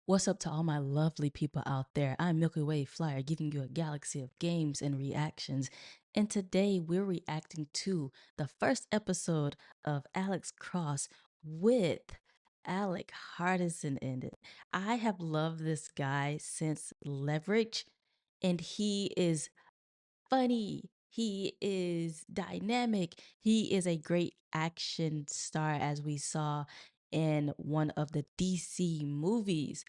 What's up to all my lovely people out there? I'm Milky Way Flyer, giving you a galaxy of games and reactions. And today we're reacting to the first episode of Alex Cross with Alec Hardison in it. I have loved this guy since Leverage, and he is funny. He is dynamic. He is a great action star, as we saw in one of the DC movies.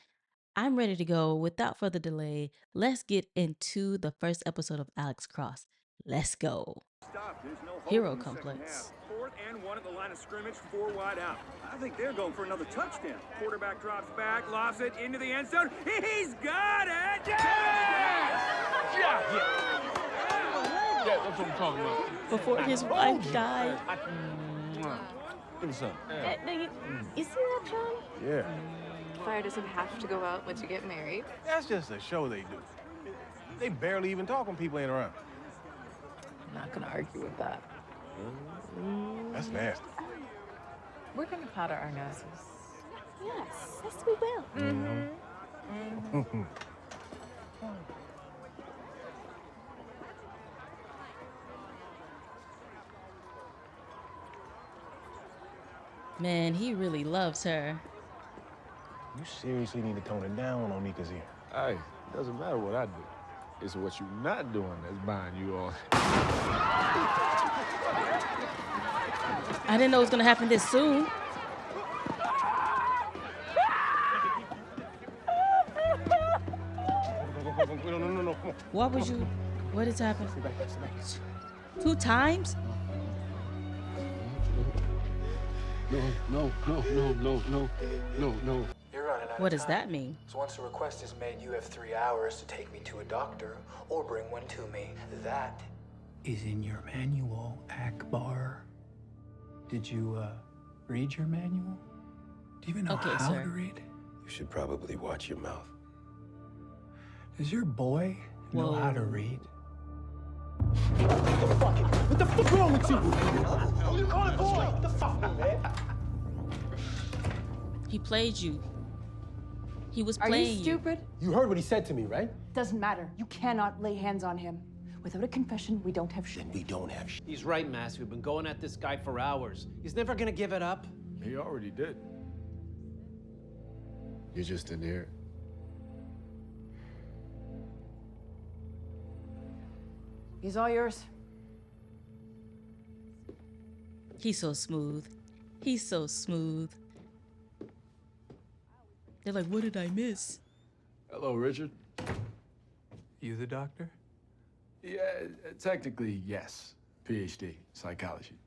I'm ready to go. Without further delay, let's get into the first episode of Alex Cross. Let's go. Stop. There's no hope Hero in the second half. Complex. 4th and 1 at the line of scrimmage, 4 wide out. I think they're going for another touchdown. Quarterback drops back, lofts it into the end zone. He's got it! Yeah, that's what I'm talking about. Before his wife died. Give me some. You see that, John? Yeah. Fire doesn't have to go out once you get married. That's just a show they do. They barely even talk when people ain't around. I'm not gonna argue with that. That's nasty. We're gonna powder our noses. Yes, we will. Man, he really loves her. You seriously need to tone it down on Nika's ear. Hey, it doesn't matter what I do. It's what you're not doing that's buying you off. I didn't know it was going to happen this soon. No. What was you? What has happened? 2 times? No. You're running out What of does time. that mean? So once a request is made, you have 3 hours to take me to a doctor or bring one to me. That Is in your manual, Akbar. Did you read your manual? Do you even know Okay, how sir. to read? You should probably watch your mouth. Does your boy know how to Whoa. read? What the fuck wrong with you? Who you calling boy? What the fuck, man? He played you. He was Are playing you stupid? You heard what he said to me, right? Doesn't matter. You cannot lay hands on him. Without a confession, we don't have shit. We don't have shit. He's right, Mass. We've been going at this guy for hours. He's never gonna give it up. He already did. You're just in here. He's all yours. He's so smooth. He's so smooth. They're like, what did I miss? Hello, Richard. You the doctor? Yeah, technically, yes. PhD, psychology.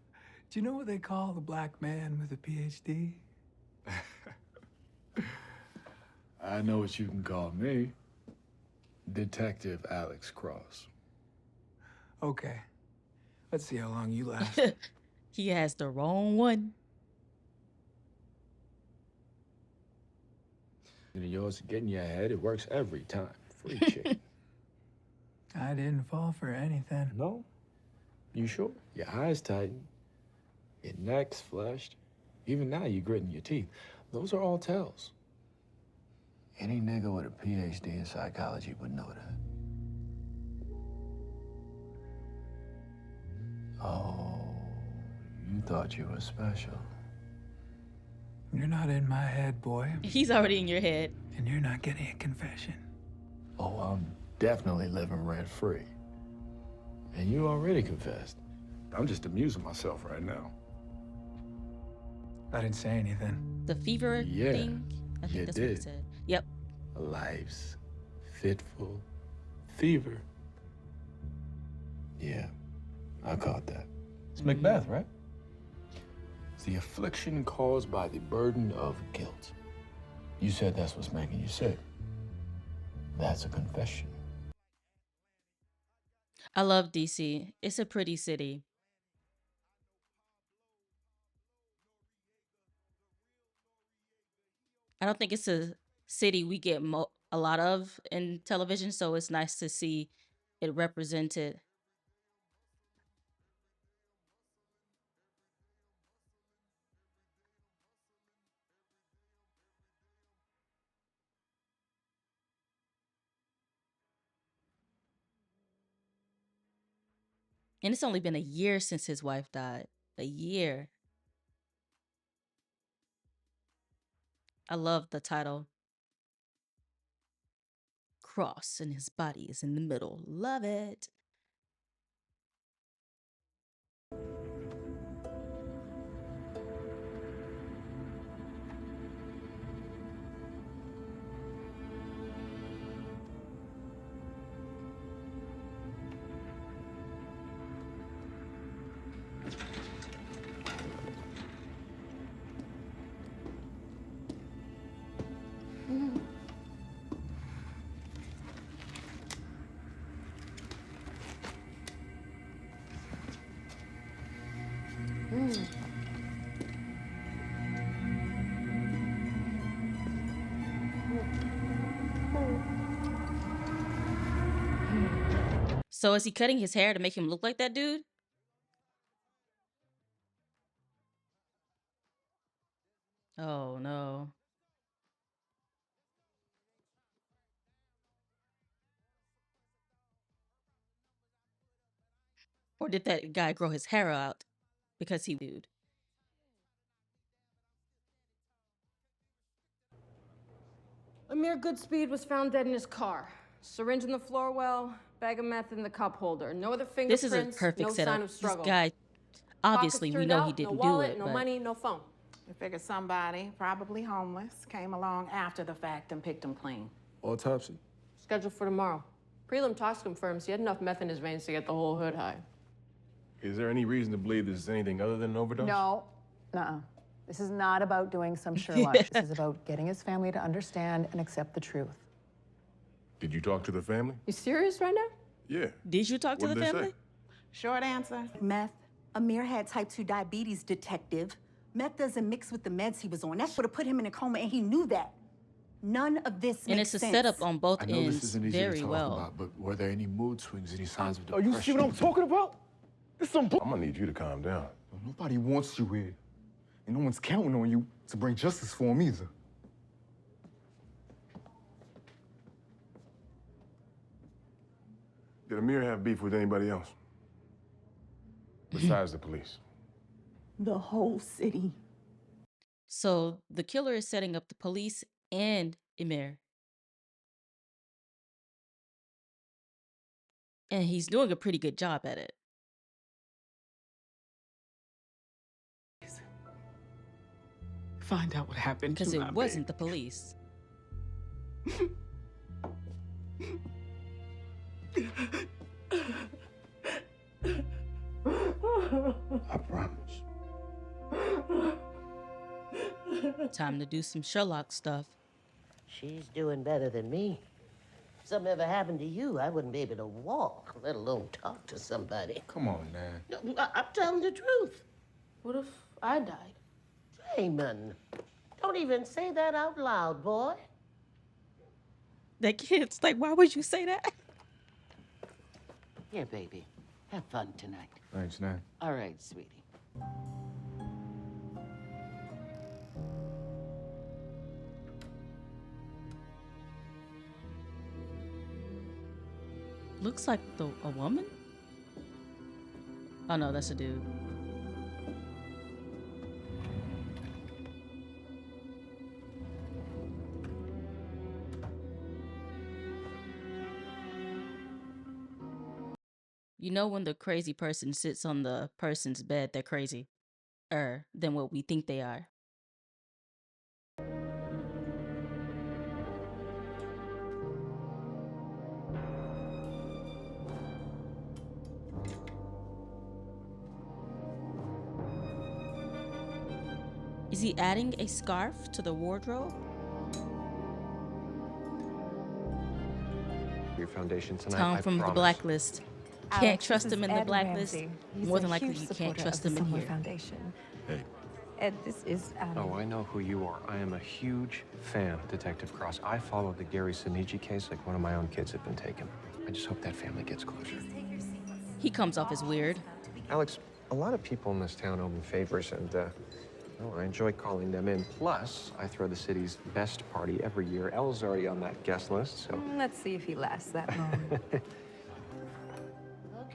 Do you know what they call the black man with a PhD? I know what you can call me. Detective Alex Cross. Okay. Let's see how long you last. He has the wrong one. You know, yours get in your head, it works every time. Free chicken. I didn't fall for anything. No? You sure? Your eyes tighten. Your neck's flushed. Even now, you're gritting your teeth. Those are all tells. Any nigga with a PhD in psychology would know that. Oh, you thought you were special. You're not in my head, boy. He's already in your head. And you're not getting a confession. Oh, I'm definitely living rent-free. And you already confessed. I'm just amusing myself right now. I didn't say anything. The fever Yeah, thing. I think you that's what he did. said. Yep. Life's fitful fever. Yeah, I caught that. It's Macbeth, right? It's the affliction caused by the burden of guilt. You said that's what's making you sick. That's a confession. I love DC. It's a pretty city. I don't think it's a city we get a lot of in television, so it's nice to see it represented. And it's only been a year since his wife died. A year. I love the title. Cross, and his body is in the middle. Love it. So is he cutting his hair to make him look like that dude? Oh no. Or did that guy grow his hair out because he dude? Amir Goodspeed was found dead in his car. Syringe in the floor well, bag of meth in the cup holder. No other This is fingerprints, a perfect no setup. sign of This struggle. guy, obviously, we Pockets know turned he out, didn't no wallet, do it, no but money, no phone. We figured somebody, probably homeless, came along after the fact and picked him clean. Autopsy? Scheduled for tomorrow. Prelim talks confirms he had enough meth in his veins to get the whole hood high. Is there any reason to believe this is anything other than an overdose? No. Nuh-uh. This is not about doing some Sherlock. This is about getting his family to understand and accept the truth. Did you talk to the family? You serious right now? Yeah. Did you talk to What the did they family? say? Short answer. Meth. Amir had type 2 diabetes, detective. Meth doesn't mix with the meds he was on. That would have put him in a coma, and he knew that. None of this And makes it's a sense. setup on both I know this ends isn't easy very to talk well. about, but were there any mood swings, any signs of Oh, depression? you see what I'm talking about? This some bull. I'm gonna need you to calm down. Nobody wants you here. And no one's counting on you to bring justice for him either. Did Amir have beef with anybody else? Besides the police? The whole city. So the killer is setting up the police and Emir. And he's doing a pretty good job at it. Find out what happened to Because it my wasn't the police. I promise. Time to do some Sherlock stuff. She's doing better than me. If something ever happened to you, I wouldn't be able to walk, let alone talk to somebody. Come on, man. No, I'm telling the truth. What if I died? Raymond, don't even say that out loud, boy. That kid's like, why would you say that? Here, baby. Have fun tonight. Thanks, Nan. All right, sweetie. Looks like a woman? Oh no, that's a dude. You know when the crazy person sits on the person's bed, they're crazy. Than what we think they are. Is he adding a scarf to the wardrobe? Your foundation tonight. Tom from the Blacklist. Can't Alex, trust this him is in the Ed Blacklist. Ramsey. He's More a than likely huge you can't supporter trust of him the in Summer here. Foundation. Hey. Ed, this is Adam. Oh, I know who you are. I am a huge fan, Detective Cross. I followed the Gary Sinigi case like one of my own kids had been taken. I just hope that family gets closure. He comes off as weird. Alex, a lot of people in this town owe me favors, and well, I enjoy calling them in. Plus, I throw the city's best party every year. Elle's already on that guest list, so... Let's see if he lasts that long.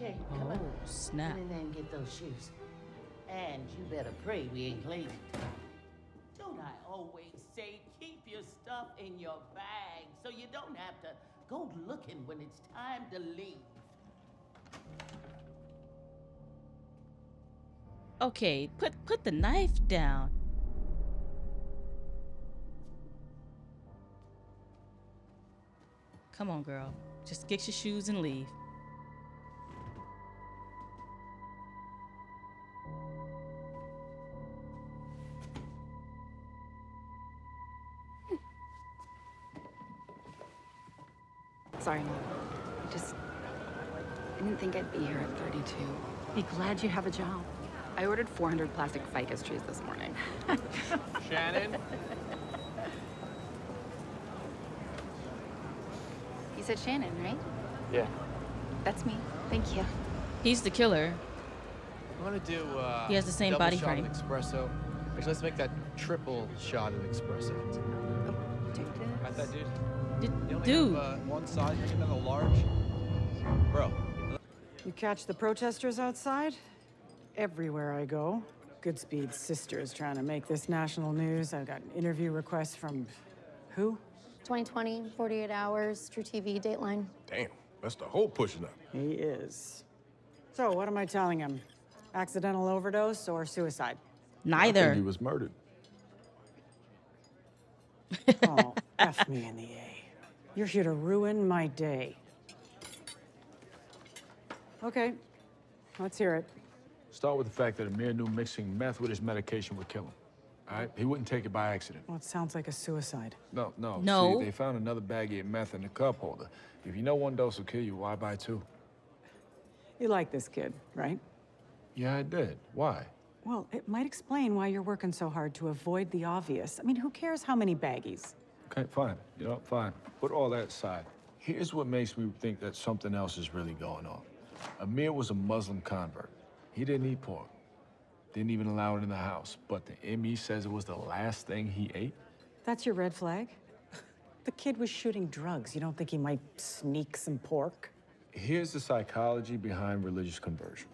Okay, come on. Oh, snap. Get in there and get those shoes. And you better pray we ain't late. Don't I always say keep your stuff in your bag so you don't have to go looking when it's time to leave? Okay, put the knife down. Come on, girl. Just get your shoes and leave. Sorry, Mom. I didn't think I'd be here at 32. Be glad you have a job. I ordered 400 plastic ficus trees this morning. Shannon? You said Shannon, right? Yeah. That's me. Thank you. He's the killer. I want to do He has the same double body shot frame. of espresso. Actually, let's make that triple shot of espresso. Got that, dude? You only Dude. have one size, you another large? Bro. You catch the protesters outside? Everywhere I go. Goodspeed's sister is trying to make this national news. I've got interview requests from who? 2020, 48 hours, True TV, Dateline. Damn, that's the whole pushing up. He is. So, what am I telling him? Accidental overdose or suicide? I Neither. think he was murdered. Oh, F me in the A. You're here to ruin my day. Okay, let's hear it. Start with the fact that Amir knew mixing meth with his medication would kill him. All right? He wouldn't take it by accident. Well, it sounds like a suicide. No. No. See, they found another baggie of meth in the cup holder. If you know one dose will kill you, why buy two? You like this kid, right? Yeah, I did. Why? Well, it might explain why you're working so hard to avoid the obvious. I mean, who cares how many baggies? Okay, fine. You know, fine. Put all that aside. Here's what makes me think that something else is really going on. Amir was a Muslim convert. He didn't eat pork. Didn't even allow it in the house. But the ME says it was the last thing he ate. That's your red flag? The kid was shooting drugs. You don't think he might sneak some pork? Here's the psychology behind religious conversion.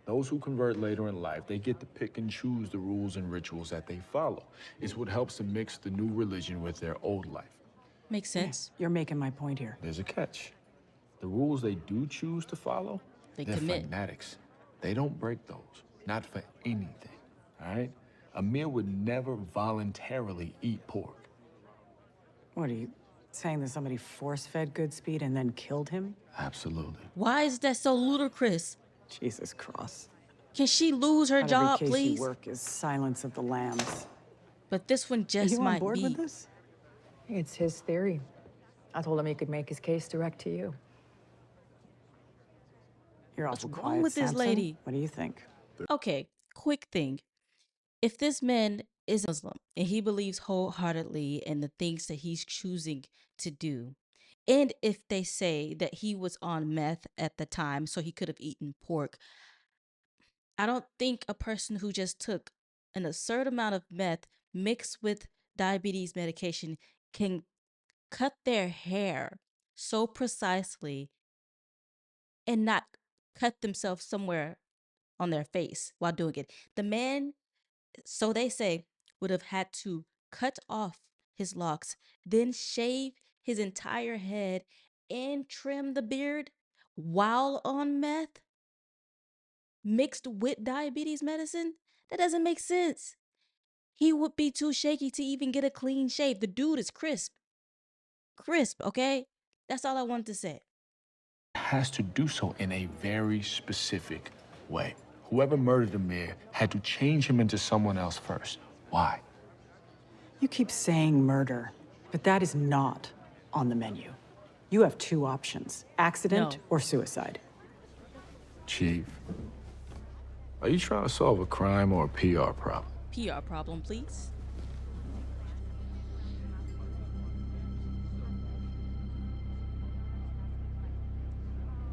Those who convert later in life, they get to pick and choose the rules and rituals that they follow. It's what helps them mix the new religion with their old life. Makes sense. You're making my point here. There's a catch. The rules they do choose to follow, They they're commit. fanatics. They don't break those, not for anything, all right? Amir would never voluntarily eat pork. What are you saying, that somebody force-fed Goodspeed and then killed him? Absolutely. Why is that so ludicrous? Jesus cross. Can she lose her Not job, every case please? you work is Silence of the Lambs. But this one Are just you on might board be. with this? It's his theory. I told him he could make his case direct to you. You're What's awful wrong quiet, with this Samson. lady? What do you think? Okay, quick thing. If this man is Muslim and he believes wholeheartedly in the things that he's choosing to do, and if they say that he was on meth at the time, so he could have eaten pork, I don't think a person who just took an absurd amount of meth mixed with diabetes medication can cut their hair so precisely and not cut themselves somewhere on their face while doing it. The man, so they say, would have had to cut off his locks, then shave his entire head and trim the beard while on meth mixed with diabetes medicine. That doesn't make sense. He would be too shaky to even get a clean shave. The dude is crisp. Crisp, okay? That's all I wanted to say. Has to do so in a very specific way. Whoever murdered Amir had to change him into someone else first. Why? You keep saying murder, but that is not on the menu. You have two options, accident No. or suicide. Chief, are you trying to solve a crime or a PR problem? PR problem, please.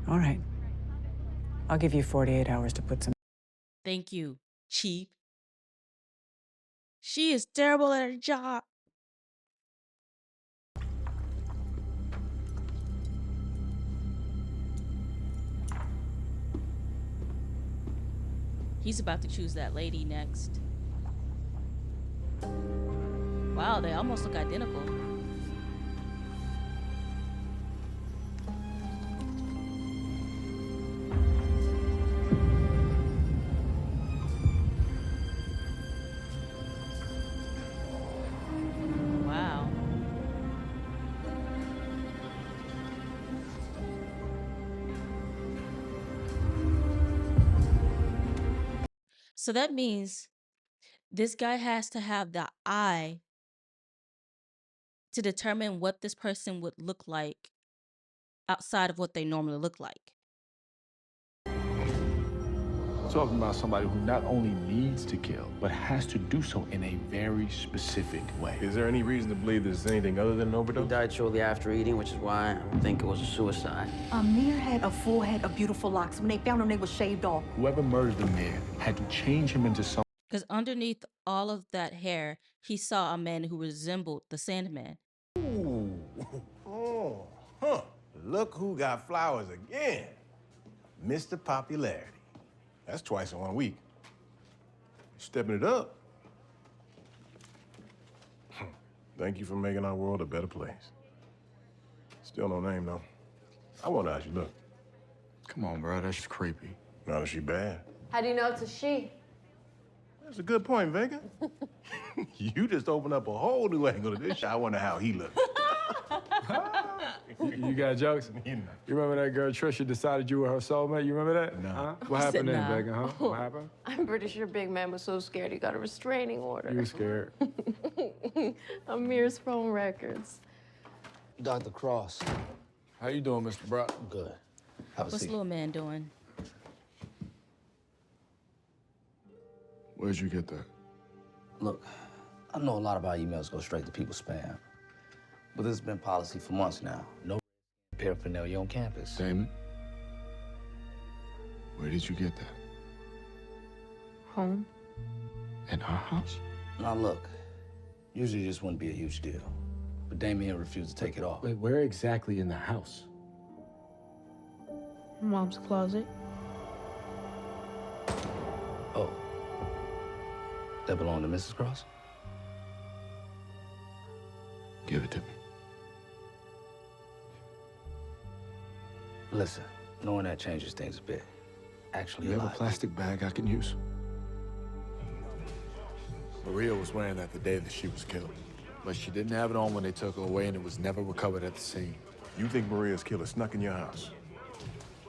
All right. I'll give you 48 hours to put some... Thank you, Chief. She is terrible at her job. He's about to choose that lady next. Wow, they almost look identical. Wow. So that means this guy has to have the eye to determine what this person would look like outside of what they normally look like. Talking about somebody who not only needs to kill, but has to do so in a very specific way. Is there any reason to believe this is anything other than an overdose? He died shortly after eating, which is why I think it was a suicide. Amir had a full head of beautiful locks. When they found him, they were shaved off. Whoever murdered Amir had to change him into some. Because underneath all of that hair, he saw a man who resembled the Sandman. Ooh. Oh, huh. Look who got flowers again. Mr. Popularity. That's twice in 1 week. Stepping it up. Thank you for making our world a better place. Still no name, though. I wonder how she look. Come on, bro, that's creepy. Not if she bad. How do you know it's a she? That's a good point, Vega. You just opened up a whole new angle to this shit. I wonder how he looks. You got jokes? You remember that girl Trisha decided you were her soulmate? You remember that? No. Huh? What happened then, Vega, huh? What happened? I'm pretty sure Big Man was so scared he got a restraining order. You were scared. Amir's phone records. Dr. Cross. How you doing, Mr. Brock? Good. Have a What's seat. little man doing? Where'd you get that? Look, I know a lot of our emails go straight to people's spam. But this has been policy for months now. No paraphernalia on campus. Damon? Where did you get that? Home. In our house? Now look, usually this wouldn't be a huge deal. But Damien refused to take it off. Wait, where exactly in the house? Mom's closet. Oh. That belonged to Mrs. Cross? Give it to me. Listen, knowing that changes things a bit. Actually, You a have a lot. plastic bag I can use? Maria was wearing that the day that she was killed. But she didn't have it on when they took her away, and it was never recovered at the scene. You think Maria's killer snuck in your house?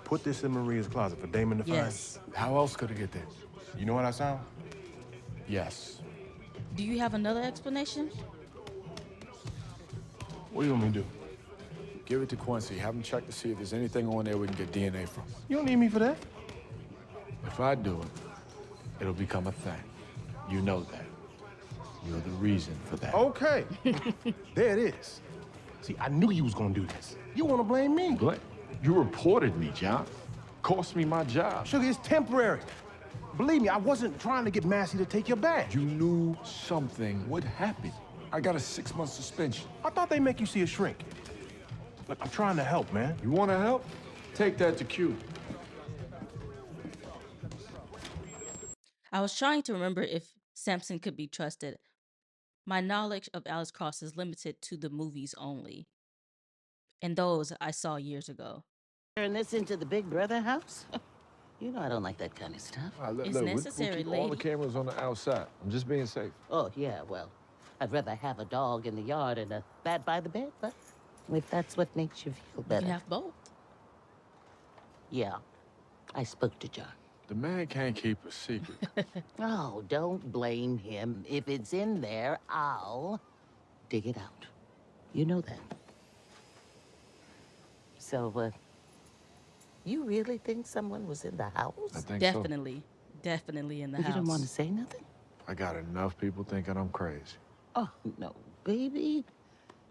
Put this in Maria's closet for Damon to find? Yes. How else could it get there? You know what I sound? Yes. Do you have another explanation? What do you want me to do? Give it to Quincy. Have him check to see if there's anything on there we can get DNA from. You don't need me for that. If I do it, it'll become a thing. You know that. You're the reason for that. Okay. There it is. See, I knew you was gonna do this. You wanna blame me? But you reported me, John. Cost me my job. Sugar, it's temporary. Believe me, I wasn't trying to get Massey to take your badge. You knew something would happen. I got a 6-month suspension. I thought they make you see a shrink. Look, I'm trying to help, man. You want to help? Take that to Q. I was trying to remember if Samson could be trusted. My knowledge of Alex Cross is limited to the movies only. And those I saw years ago. Turn this into the Big Brother house? You know I don't like that kind of stuff. It's necessary, we'll keep all the lady. cameras on the outside. I'm just being safe. Oh, yeah, well, I'd rather have a dog in the yard and a bat by the bed, but if that's what makes you feel You better. can have both. Yeah, I spoke to John. The man can't keep a secret. Oh, don't blame him. If it's in there, I'll dig it out. You know that. So, you really think someone was in the house? I think Definitely. Definitely in the You house. didn't want to say nothing? so. I got enough people thinking I'm crazy. Oh, no, baby.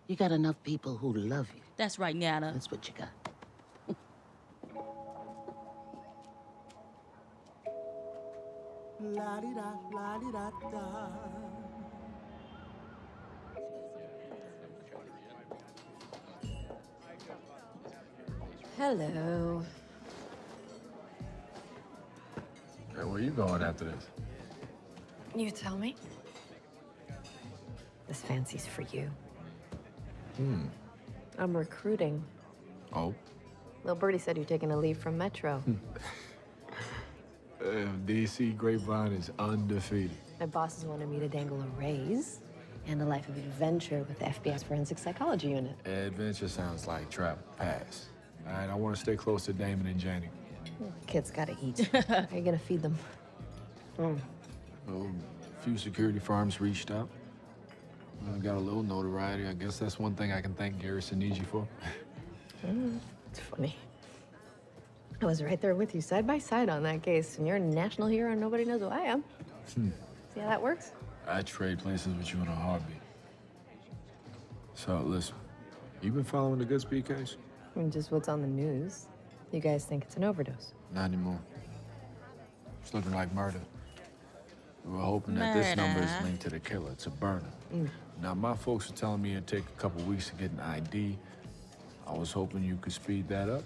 You got enough people who love you. That's right, Nana. That's what you got. Hello. Hey, where Where you going after this? You tell me. This fancy's for you. I'm recruiting. Oh? Lil Birdie said you're taking a leave from Metro. DC Grapevine is undefeated. My bosses wanted me to dangle a raise and a life of adventure with the FBI's forensic psychology unit. Adventure sounds like travel. Pass. All right, I want to stay close to Damon and Janie. Kids gotta eat. How are you gonna feed them? Well, a few security firms reached out. Got a little notoriety. I guess that's one thing I can thank Garrison Niji for. It's funny. I was right there with you, side by side on that case, and you're a national hero and nobody knows who I am. See how that works? I'd trade places with you in a heartbeat. So, listen, you been following the Goodspeed case? I mean, just what's on the news. You guys think it's an overdose? Not anymore. It's looking like murder. We were hoping that this number is linked to the killer, to Burner. Now, my folks are telling me it'd take a couple weeks to get an ID. I was hoping you could speed that up.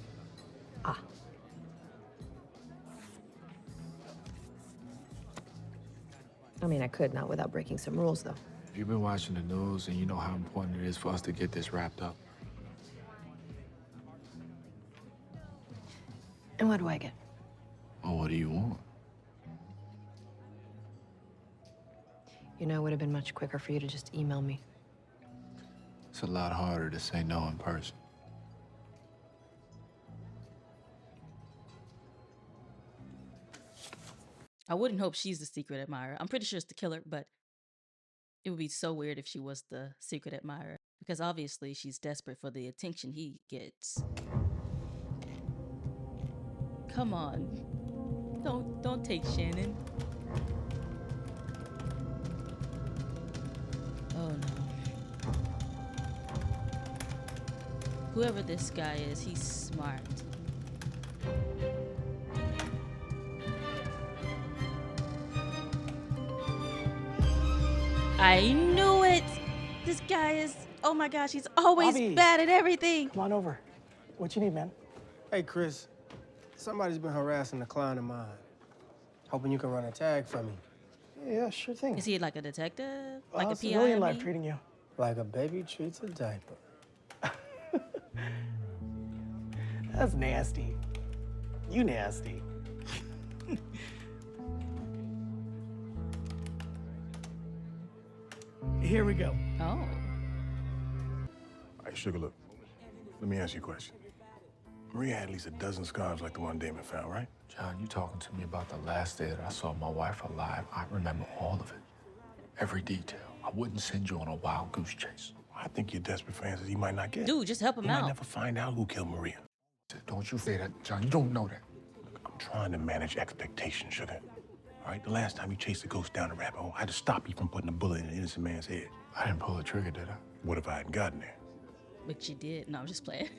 I mean, I could, not without breaking some rules, though. You've been watching the news, and you know how important it is for us to get this wrapped up. And what do I get? Oh, what do you want? You know, it would have been much quicker for you to just email me. It's a lot harder to say no in person. I wouldn't hope she's the secret admirer. I'm pretty sure it's the killer, but it would be so weird if she was the secret admirer. Because obviously she's desperate for the attention he gets. Come on. Don't take Shannon. Oh no. Whoever this guy is, he's smart. I knew it! This guy is, oh my gosh, he's always Bobby. bad at everything. Come on over. What you need, man? Hey, Chris. Somebody's been harassing a client of mine. Hoping you can run a tag for me. Yeah, sure thing. Is he like a detective? Like a PI? Civilian life treating you. Like a baby treats a diaper. That's nasty. You nasty. Here we go. Oh. All right, Sugar, look. Let me ask you a question. Maria had at least a dozen scars like the one Damon found, right? John, you talking to me about the last day that I saw my wife alive. I remember all of it. Every detail. I wouldn't send you on a wild goose chase. I think you're desperate for answers he might not get. Dude, just help him He out. might never find out who killed Maria. Don't you say that, John. You don't know that. Look, I'm trying to manage expectations, Sugar. All right, the last time you chased a ghost down the rabbit hole, I had to stop you from putting a bullet in an innocent man's head. I didn't pull the trigger, did I? What if I hadn't gotten there? But you did. No, I'm just playing.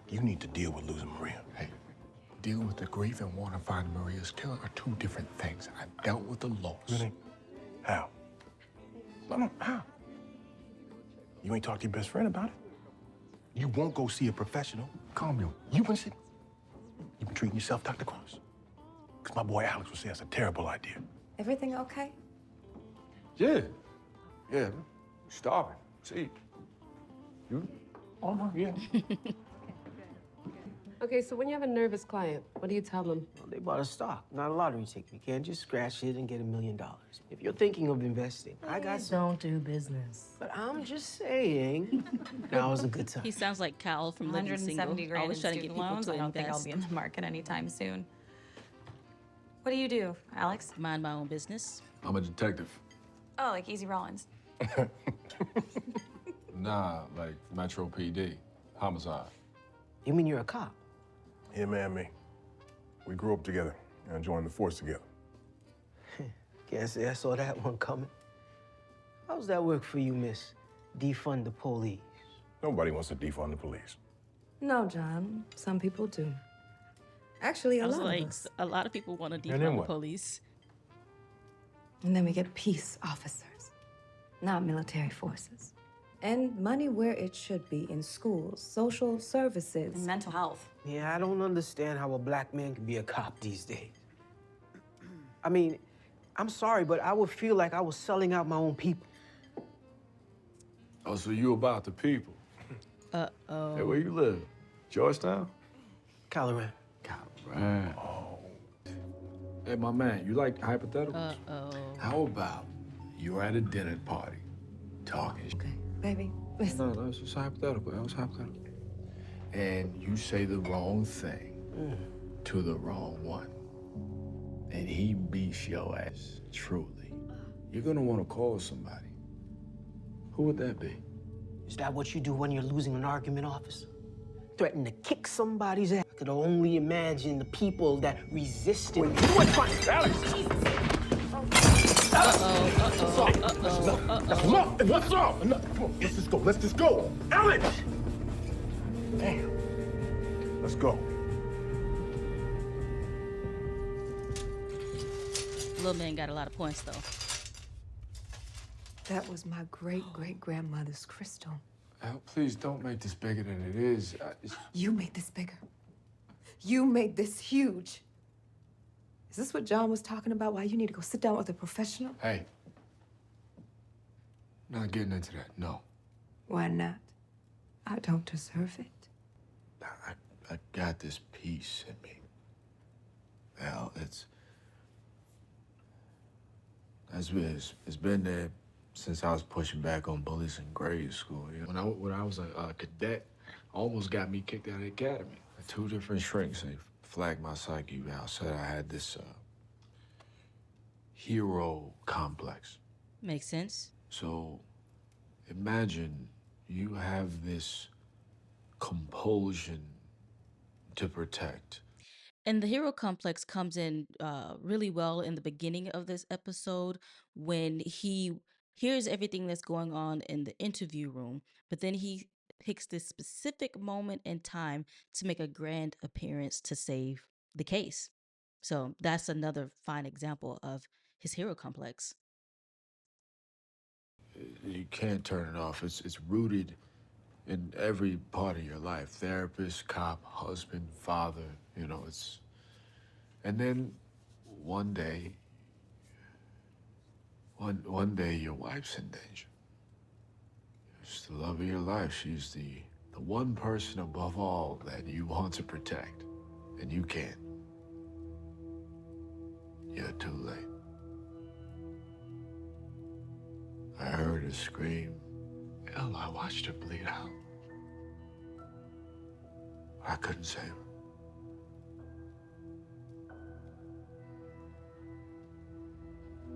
You need to deal with losing Maria. Hey, dealing with the grief and wanting to find Maria's killer are two different things. I've dealt with the loss. Really? How? No, how? You ain't talked to your best friend about it? You won't go see a professional? Calm you. You've been treating yourself, Dr. Cross? Because my boy Alex would say that's a terrible idea. Everything okay? Yeah. Yeah. Starving. See. You? Oh, my, yeah. Okay, so when you have a nervous client, what do you tell them? Well, they bought a stock, not a lottery ticket. You can't just scratch it and get $1 million. If you're thinking of investing, I got some. Don't do business. But I'm just saying, now is a good time. He sounds like Cal from Living Single. 170 grand in Always trying to get student people loans. to I don't think I'll invest. be in the market anytime soon. What do you do, Alex? Mind my own business. I'm a detective. Oh, like Easy Rollins. Nah, like Metro PD. Homicide. You mean you're a cop? Him and me. We grew up together and joined the force together. Can't say I saw that one coming. How's that work for you, miss? Defund the police. Nobody wants to defund the police. No, John. Some people do. Actually, I a was lot like, of us. a lot of people want to then defund the what? police. And then we get peace officers, not military forces. And money where it should be, in schools, social services. Mental health. Yeah, I don't understand how a black man can be a cop these days. I mean, I'm sorry, but I would feel like I was selling out my own people. Oh, so you about the people? Uh-oh. Hey, where you live? Georgetown? Colorado. Colorado. Oh. Hey, my man, you like hypotheticals? Uh-oh. How about you're at a dinner party, talking Okay, baby, listen. No, it's just hypothetical. That was hypothetical. And you say the wrong thing to the wrong one. And he beats your ass, truly. You're gonna wanna call somebody. Who would that be? Is that what you do when you're losing an argument, officer? Threaten to kick somebody's ass? I could only imagine the people that resisted when you were trying. Alex! That's enough! Enough! Enough! Come on, let's just go. Let's just go! Alex! Damn. Let's go. Little man got a lot of points, though. That was my great-great-grandmother's crystal. Al, please don't make this bigger than it is. You made this bigger. You made this huge. Is this what John was talking about? Why you need to go sit down with a professional? Hey. Not getting into that, no. Why not? I don't deserve it. I got this peace in me. Al, it's been there since I was pushing back on bullies in grade school. You know? When I was a cadet, almost got me kicked out of the academy. Two different shrinks, they flagged my psyche out, said I had this hero complex. Makes sense. So imagine you have this compulsion to protect. And the hero complex comes in really well in the beginning of this episode when he hears everything that's going on in the interview room, but then he picks this specific moment in time to make a grand appearance to save the case. So that's another fine example of his hero complex. You can't turn it off. It's rooted in every part of your life. Therapist, cop, husband, father, you know, it's... And then one day your wife's in danger. She's the love of your life. She's the one person above all that you want to protect, and you can't. You're too late. I heard her scream. Hell, I watched her bleed out. I couldn't save her.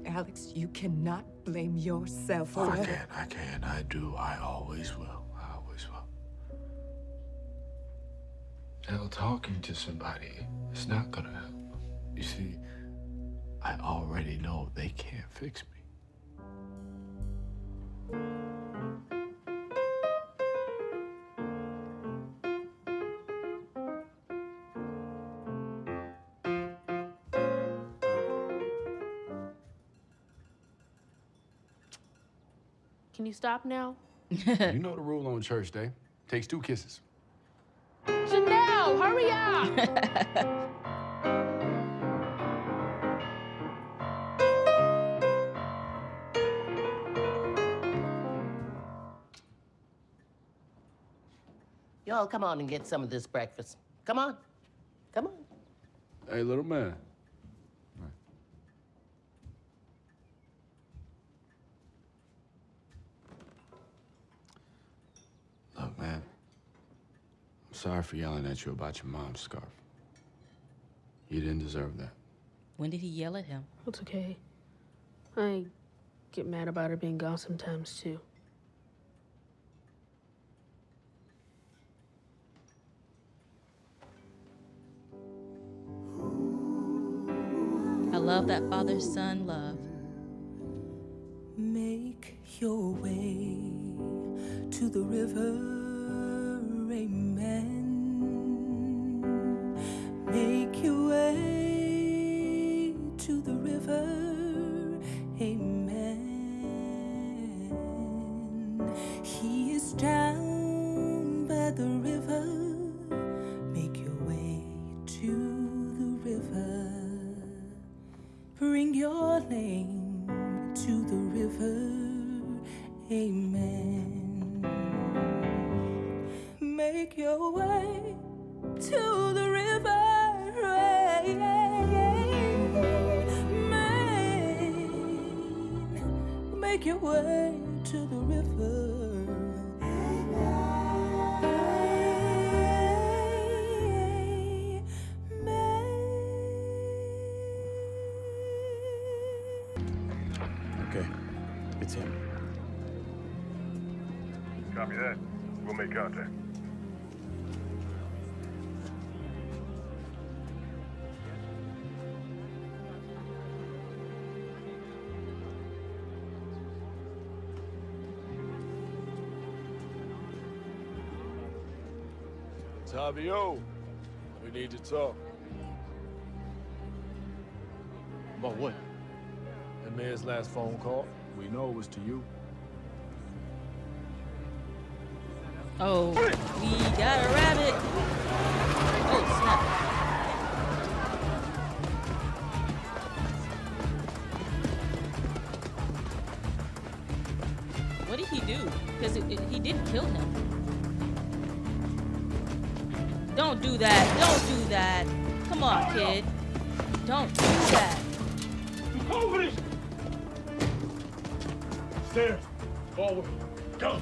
Alex, you cannot blame yourself. I can. I do. I always will. I always will. Hell, talking to somebody is not gonna help. You see, I already know they can't fix me. Can you stop now? You know the rule on church day. Takes 2 kisses. Chanel, hurry up! Y'all come on and get some of this breakfast. Come on. Come on. Hey, little man. Look, man. I'm sorry for yelling at you about your mom's scarf. You didn't deserve that. When did he yell at him? It's okay. I get mad about her being gone sometimes, too. I love that father-son love. Make your way to the river, amen. Make your way to the river, amen. He is down by the river. Make your way to the river. Bring make your way to the river. Maine, make your way to the river. Okay, it's him. Copy that. We'll make contact. Tavio, we need to talk. About what? The mayor's last phone call. We know it was to you. Oh, we got a rabbit. Oh, snap. What did he do? Because he didn't kill him. Don't do that. Don't do that. Come on, kid. Don't do that. Over this! Stairs. Forward. Go.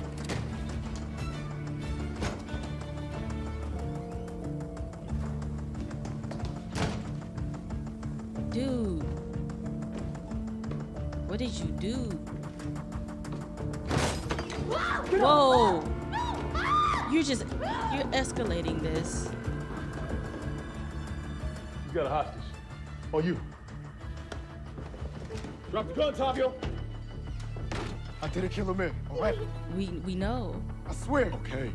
Dude. What did you do? Whoa. You're escalating this. You got a hostage. On you. Drop the gun, Tavio. I didn't kill him in, all right? We know. I swear. Okay,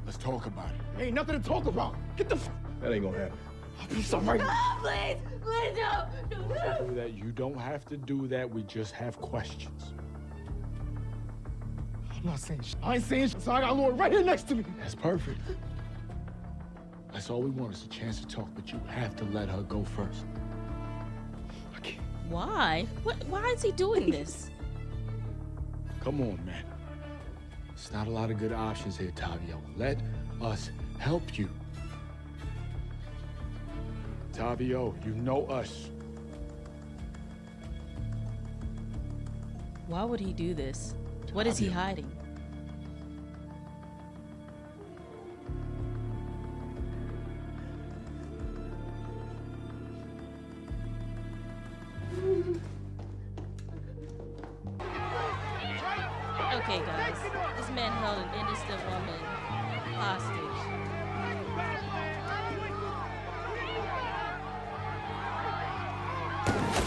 let's talk about it. Ain't nothing to talk about. Get the That ain't gonna happen. I'll be so right. Please, please, no. Do that. You don't have to do that. We just have questions. I'm not saying shit. I ain't saying shit, so I got Lord right here next to me. That's perfect. That's all we want is a chance to talk, but you have to let her go first. Why? Why is he doing this? Come on, man. There's not a lot of good options here, Tavio. Let us help you. Tavio, you know us. Why would he do this? What is he hiding? Okay, guys. This man held an innocent woman hostage.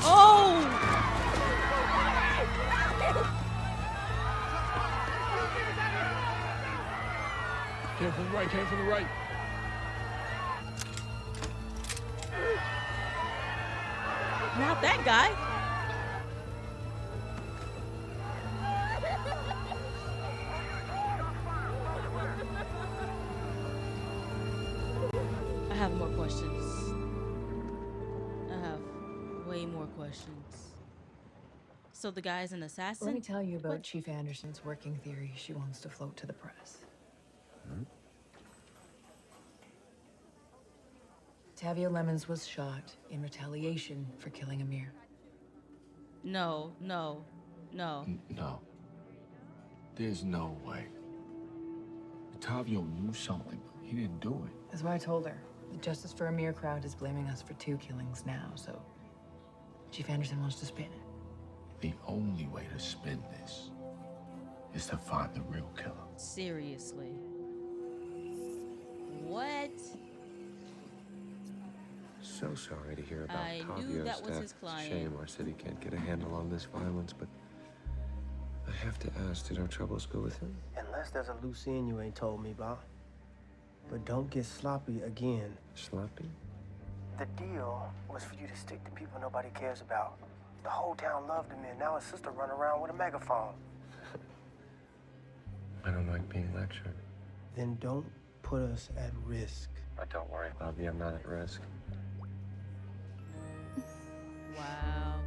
Oh! Came from the right, came from the right. Not that guy. I have more questions. I have way more questions. So the guy's an assassin? Let me tell you about Chief Anderson's working theory she wants to float to the press. Tavio Lemons was shot in retaliation for killing Amir. No. No. There's no way. Tavio knew something, but he didn't do it. That's why I told her. The Justice for Amir crowd is blaming us for 2 killings now, so Chief Anderson wants to spin it. The only way to spin this is to find the real killer. Seriously. What? So sorry to hear about I knew Tavio's that was death. his client. It's a shame our city can't get a handle on this violence, but I have to ask, did our troubles go with him? Unless there's a loose end you ain't told me about. But don't get sloppy again. Sloppy? The deal was for you to stick to people nobody cares about. The whole town loved him, and now his sister run around with a megaphone. I don't like being lectured. Then don't put us at risk. Don't worry, Bobby, I'm not at risk. Wow.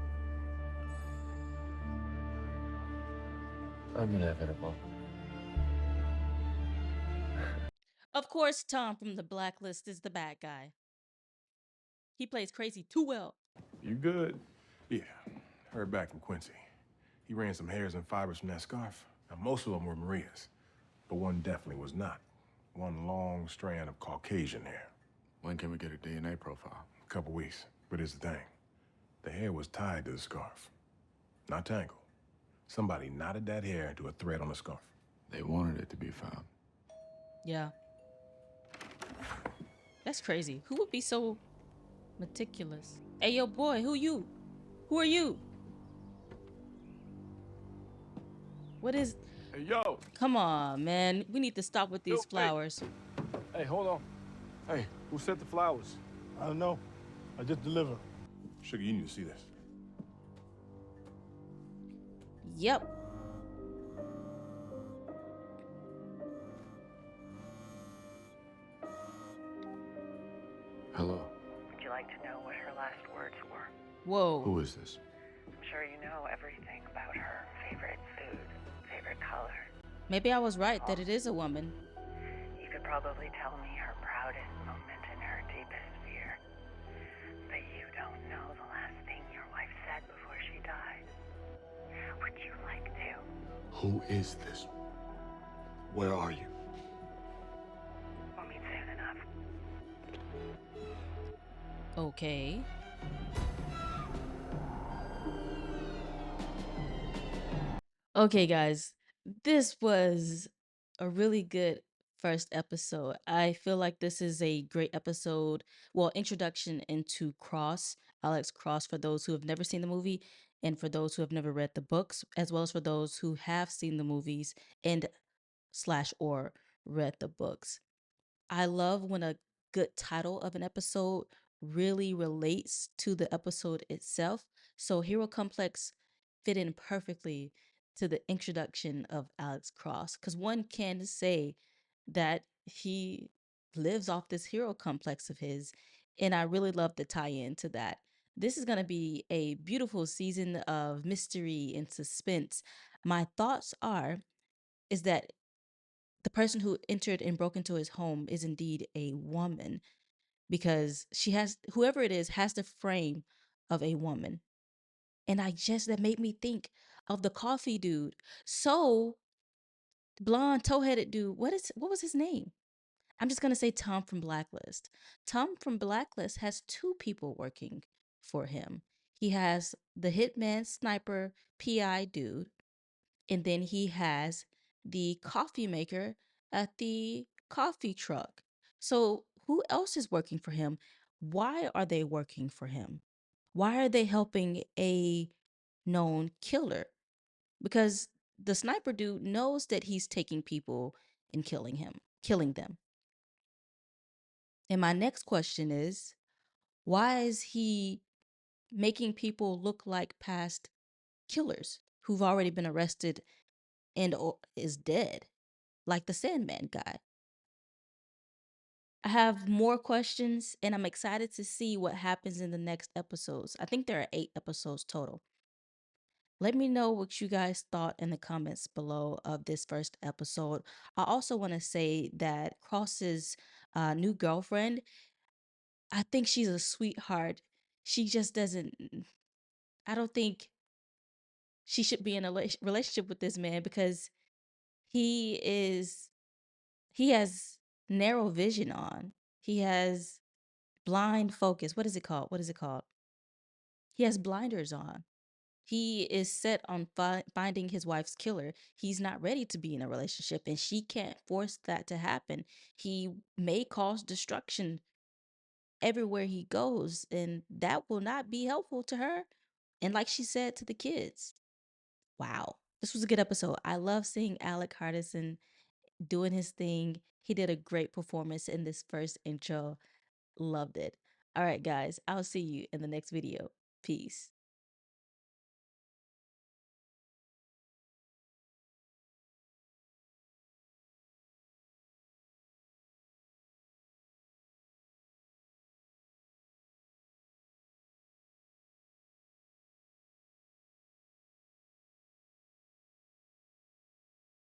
I'm inevitable. Of course, Tom from The Blacklist is the bad guy. He plays crazy too well. You good? Yeah, heard back from Quincy. He ran some hairs and fibers from that scarf. Now, most of them were Maria's, but one definitely was not. One long strand of Caucasian hair. When can we get a DNA profile? A couple weeks, but here's the thing. The hair was tied to the scarf, not tangled. Somebody knotted that hair into a thread on the scarf. They wanted it to be found. Yeah. That's crazy. Who would be so meticulous? Hey, yo, boy, who you? Who are you? What is... Hey, yo! Come on, man. We need to stop with these flowers. Hey, hold on. Hey, who sent the flowers? I don't know. I just delivered. Sugar, you need to see this. Yep. Hello. Would you like to know what her last words were? Whoa. Who is this? I'm sure you know everything about her favorite food, favorite color. Maybe I was right that it is a woman. You could probably tell me her proudest moment and her deepest fear. But you don't know the last thing your wife said before she died. Would you like to? Who is this? Where are you? We'll meet soon enough. Okay. Okay, guys. This was a really good first episode. I feel like this is a great episode. Well, introduction into Cross, Alex Cross, for those who have never seen the movie and for those who have never read the books, as well as for those who have seen the movies and slash or read the books. I love when a good title of an episode really relates to the episode itself. So Hero Complex fit in perfectly to the introduction of Alex Cross, because one can say that he lives off this hero complex of his, and I really love the tie-in to that. This is going to be a beautiful season of mystery and suspense. My thoughts are is that the person who entered and broke into his home is indeed a woman, because she has, whoever it is has the frame of a woman. And that made me think of the coffee dude. So blonde toe-headed dude, what was his name? I'm just going to say Tom from Blacklist. Tom from Blacklist has two people working for him. He has the hitman sniper PI dude, and then he has the coffee maker at the coffee truck. So who else is working for him? Why are they working for him? Why are they helping a known killer? Because the sniper dude knows that he's taking people and killing them. And my next question is, why is he making people look like past killers who've already been arrested and is dead, like the Sandman guy? I have more questions, and I'm excited to see what happens in the next episodes. I think there are 8 episodes total. Let me know what you guys thought in the comments below of this first episode. I also want to say that Cross's new girlfriend, I think she's a sweetheart. She just doesn't, I don't think she should be in a relationship with this man, because he is, he has narrow vision on. He has blind focus. What is it called? What is it called? He has blinders on. He is set on finding his wife's killer. He's not ready to be in a relationship, and she can't force that to happen. He may cause destruction everywhere he goes, and that will not be helpful to her. And like she said, to the kids. Wow. This was a good episode. I love seeing Alec Hardison doing his thing. He did a great performance in this first intro. Loved it. All right, guys. I'll see you in the next video. Peace.